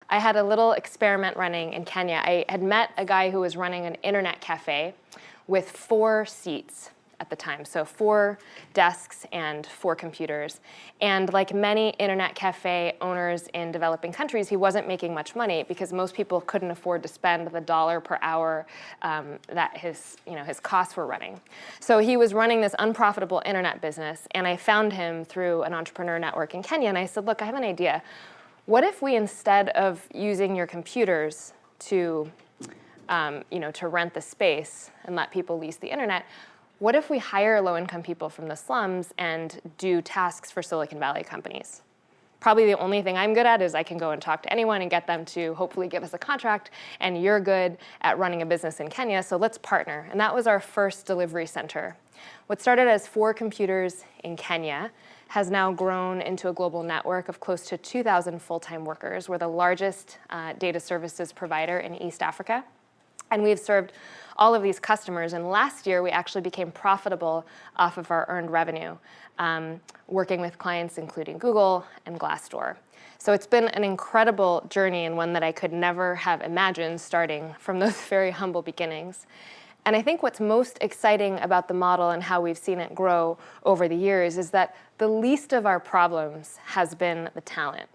I had a little experiment running in Kenya. I had met a guy who was running an internet cafe with 4 seats at the time, so 4 desks and 4 computers. And like many internet cafe owners in developing countries, he wasn't making much money because most people couldn't afford to spend the dollar per hour that his costs were running. So he was running this unprofitable internet business, and I found him through an entrepreneur network in Kenya, and I said, look, I have an idea. What if we, instead of using your computers to rent the space and let people lease the internet, what if we hire low-income people from the slums and do tasks for Silicon Valley companies? Probably the only thing I'm good at is I can go and talk to anyone and get them to hopefully give us a contract, and you're good at running a business in Kenya, so let's partner. And that was our first delivery center. What started as 4 computers in Kenya has now grown into a global network of close to 2,000 full-time workers. We're the largest data services provider in East Africa. And we've served all of these customers. And last year, we actually became profitable off of our earned revenue, working with clients including Google and Glassdoor. So it's been an incredible journey, and one that I could never have imagined starting from those very humble beginnings. And I think what's most exciting about the model and how we've seen it grow over the years is that the least of our problems has been the talent.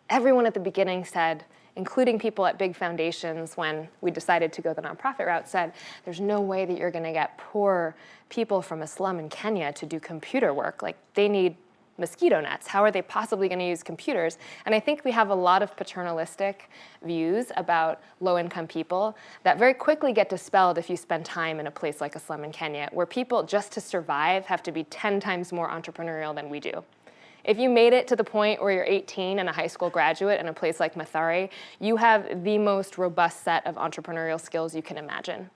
Everyone at the beginning said, including people at big foundations when we decided to go the nonprofit route, said, there's no way that you're going to get poor people from a slum in Kenya to do computer work. Like, they need mosquito nets. How are they possibly going to use computers? And I think we have a lot of paternalistic views about low-income people that very quickly get dispelled if you spend time in a place like a slum in Kenya, where people, just to survive, have to be 10 times more entrepreneurial than we do. If you made it to the point where you're 18 and a high school graduate in a place like Mathare, you have the most robust set of entrepreneurial skills you can imagine.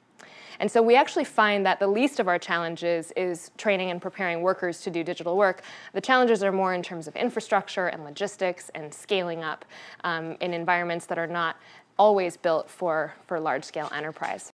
And so we actually find that the least of our challenges is training and preparing workers to do digital work. The challenges are more in terms of infrastructure and logistics and scaling up in environments that are not always built for large-scale enterprise.